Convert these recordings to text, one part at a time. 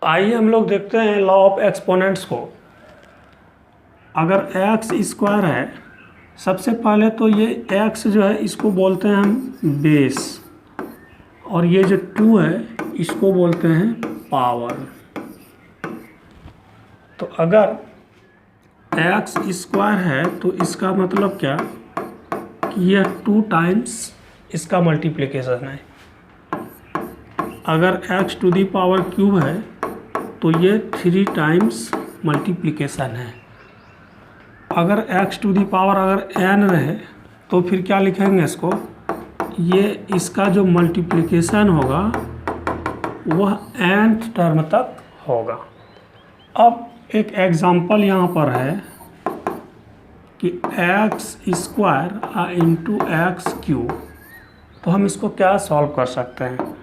आइए हम लोग देखते हैं लॉ ऑफ एक्सपोनेंट्स को। अगर एक्स स्क्वायर है, सबसे पहले तो ये एक्स जो है इसको बोलते हैं हम बेस, और ये जो 2 है इसको बोलते हैं पावर। तो अगर एक्स स्क्वायर है तो इसका मतलब क्या कि यह 2 टाइम्स इसका मल्टीप्लिकेशन है। अगर x to the power cube है तो ये 3 टाइम्स मल्टीप्लिकेशन है। अगर एक्स टू दी पावर अगर एन रहे तो फिर क्या लिखेंगे इसको, ये इसका जो मल्टीप्लिकेशन होगा वह nth टर्म तक होगा। अब एक एग्जांपल यहाँ पर है कि x square into x cube, तो हम इसको क्या सॉल्व कर सकते हैं।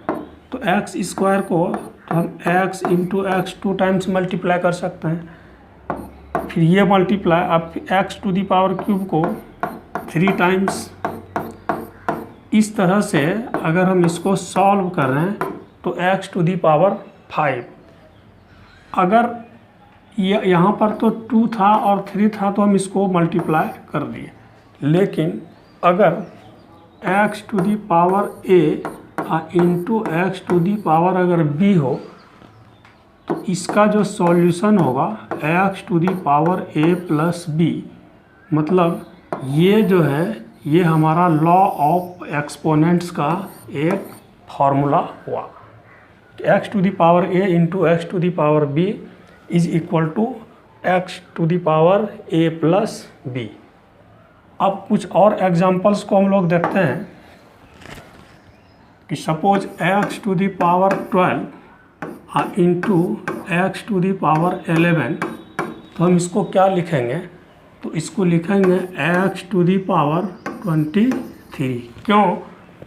तो एक्स स्क्वायर को तो हम x into x 2 times multiply कर सकते हैं। फिर ये मल्टीप्लाई अब x to the power cube को 3 टाइम्स। इस तरह से अगर हम इसको सॉल्व करें तो एक्स टू दी पावर 5। अगर यहाँ पर तो 2 था और 3 था तो हम इसको मल्टीप्लाई कर दिए, लेकिन अगर x to the power a into x to the power अगर बी हो तो इसका जो सॉल्यूशन होगा x to the power a plus b. मतलब ये जो है ये हमारा लॉ ऑफ एक्सपोनेंट्स का एक फार्मूला हुआ। X to the power a into x to the power b is equal to x to the power a plus b. अब कुछ और एग्जांपल्स को हम लोग देखते हैं कि suppose x to the power 12 into x to the power 11, तो हम इसको क्या लिखेंगे, तो इसको लिखेंगे एक्स टू दी पावर 23। क्यों?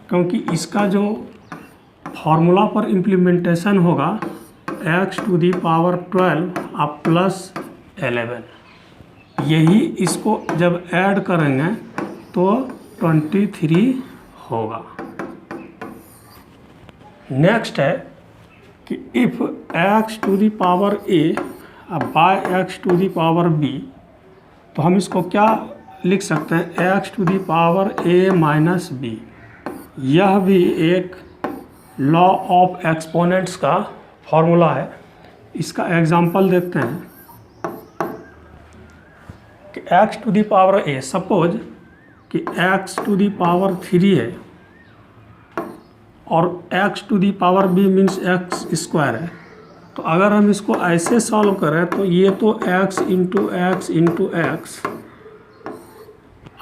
क्योंकि इसका जो फार्मूला पर इम्प्लीमेंटेशन होगा एक्स टू दी पावर 12 अब प्लस 11, यही इसको जब ऐड करेंगे तो 23 होगा। नेक्स्ट है कि if x to the power a by x to the power b, तो हम इसको क्या लिख सकते हैं, x to the power a minus b. यह भी एक लॉ ऑफ एक्सपोनेंट्स का फॉर्मूला है। इसका एग्जांपल देखते हैं कि x to the power a, suppose कि एक्स टू दी पावर 3 है और x to the power b means x square है। तो अगर हम इसको ऐसे सॉल्व करें तो ये तो एक्स इंटू एक्स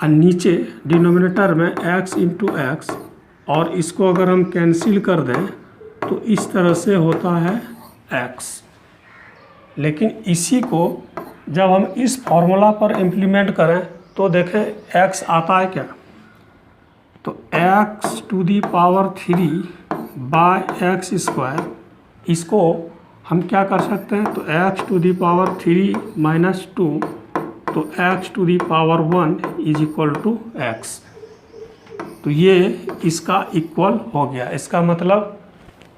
और नीचे डिनोमिनेटर में एक्स इंटू एक्स, और इसको अगर हम कैंसिल कर दें तो इस तरह से होता है एक्स। लेकिन इसी को जब हम इस फॉर्मूला पर इम्प्लीमेंट करें तो देखें एक्स आता है क्या, तो x to the power 3 by x square, इसको हम क्या कर सकते हैं, तो x to the power 3 minus 2, तो x to the power 1 is equal to x. तो ये इसका इक्वल हो गया। इसका मतलब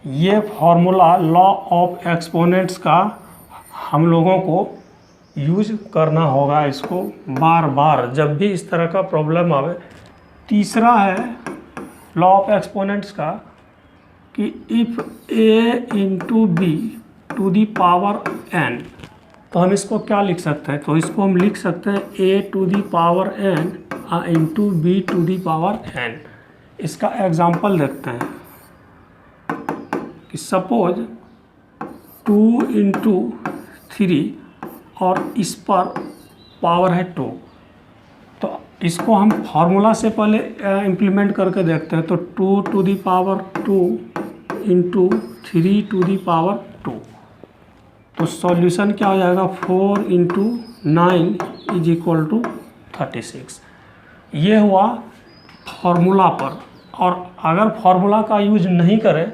ये फार्मूला लॉ ऑफ एक्सपोनेंट्स का हम लोगों को यूज करना होगा, इसको बार बार जब भी इस तरह का प्रॉब्लम आवे। तीसरा है लॉ ऑफ एक्सपोनेंट्स का कि if a into b to the power n, तो हम इसको क्या लिख सकते हैं, तो इसको हम लिख सकते हैं a to the power n into b to the power n. इसका एग्जांपल देखते हैं कि सपोज 2 इंटू 3 और इस पर पावर है 2, तो इसको हम फार्मूला से पहले इम्प्लीमेंट करके देखते हैं। तो 2 to the power 2 into 3 to the power 2, तो सॉल्यूशन क्या हो जाएगा, 4 इंटू 9 इज इक्वल टू 36। ये हुआ फार्मूला पर। और अगर फार्मूला का यूज नहीं करें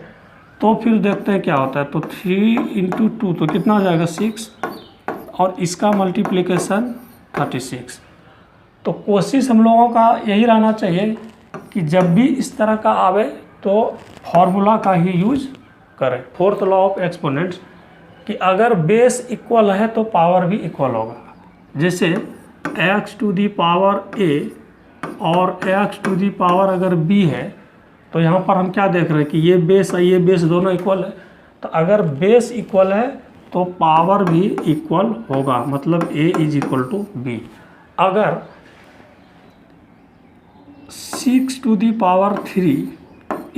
तो फिर देखते हैं क्या होता है। तो 3 इंटू 2 तो कितना हो जाएगा 6, और इसका मल्टीप्लिकेशन 36। तो कोशिश हम लोगों का यही रहना चाहिए कि जब भी इस तरह का आवे तो फार्मूला का ही यूज करें। फोर्थ लॉ ऑफ एक्सपोनेंट्स कि अगर बेस इक्वल है तो पावर भी इक्वल होगा। जैसे x to the power a और x टू दी पावर अगर b है, तो यहाँ पर हम क्या देख रहे हैं कि ये बेस है, ये बेस दोनों इक्वल है। तो अगर बेस इक्वल है तो पावर भी इक्वल होगा, मतलब a is equal to b। अगर 6 to the power 3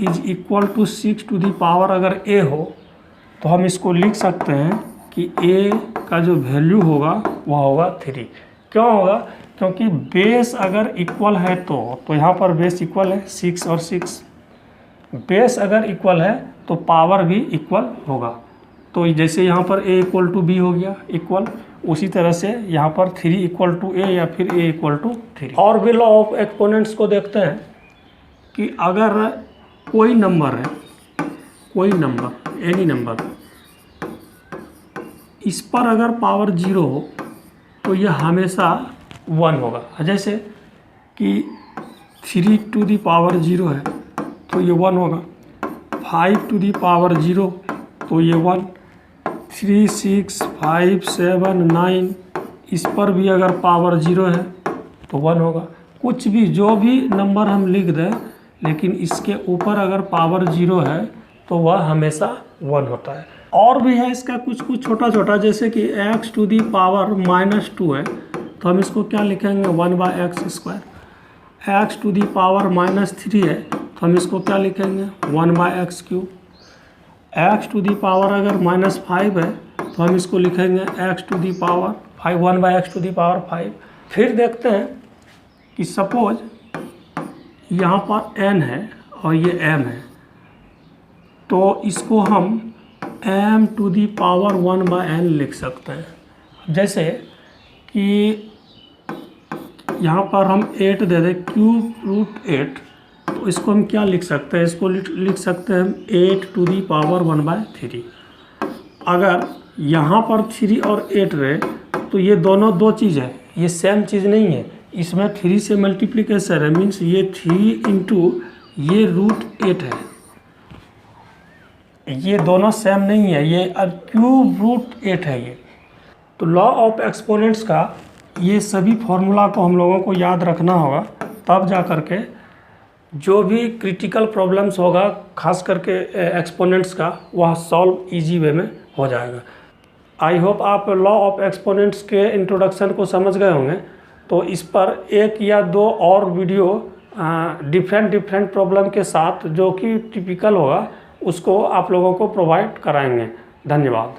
is equal to 6 to the power अगर a हो, तो हम इसको लिख सकते हैं कि a का जो वैल्यू होगा वह होगा 3। क्यों होगा? क्योंकि बेस अगर इक्वल है तो यहाँ पर बेस इक्वल है 6 और 6। बेस अगर इक्वल है तो पावर भी इक्वल होगा। तो जैसे यहाँ पर a इक्वल टू b हो गया इक्वल, उसी तरह से यहाँ पर 3 इक्वल टू a या फिर a इक्वल टू 3। और भी लॉ ऑफ एक्सपोनेंट्स को देखते हैं कि अगर कोई नंबर है, कोई नंबर एनी नंबर, इस पर अगर पावर 0 हो तो यह हमेशा 1 होगा। जैसे कि 3 टू दी पावर 0 है तो ये 1 होगा, 5 टू दी पावर 0 तो ये 1, 3, 6, 5, 7, 9 इस पर भी अगर पावर 0 है तो 1 होगा। कुछ भी जो भी नंबर हम लिख दें, लेकिन इसके ऊपर अगर पावर 0 है तो वह हमेशा 1 होता है। और भी है इसका कुछ छोटा छोटा, जैसे कि x टू दी पावर -2 है तो हम इसको क्या लिखेंगे 1/x²। x to the power -3 है तो हम इसको क्या लिखेंगे 1/x³। x to the power अगर -5 है तो हम इसको लिखेंगे x to the power 5, 1/x to the power 5। फिर देखते हैं कि सपोज यहाँ पर n है और ये m है, तो इसको हम m to the power 1/n लिख सकते हैं। जैसे कि यहाँ पर हम 8 दे दें √8, तो इसको हम क्या लिख सकते हैं, इसको लिख सकते हैं हम 8 टू दी पावर 1/3। अगर यहाँ पर 3 और 8 रहे तो ये दोनों दो चीज़ है, ये सेम चीज़ नहीं है। इसमें 3 से मल्टीप्लिकेशन है, मीन्स ये 3 इंटू ये √8 है, ये दोनों सेम नहीं है, ये √8 है ये। तो लॉ ऑफ एक्सपोनेंट्स का ये सभी फॉर्मूला को हम लोगों को याद रखना होगा, तब जा कर के जो भी क्रिटिकल प्रॉब्लम्स होगा खास करके एक्सपोनेंट्स का, वह सॉल्व इजी वे में हो जाएगा। आई होप आप लॉ ऑफ एक्सपोनेंट्स के इंट्रोडक्शन को समझ गए होंगे। तो इस पर 1 या 2 और वीडियो डिफरेंट प्रॉब्लम के साथ जो कि टिपिकल होगा उसको आप लोगों को प्रोवाइड कराएंगे। धन्यवाद।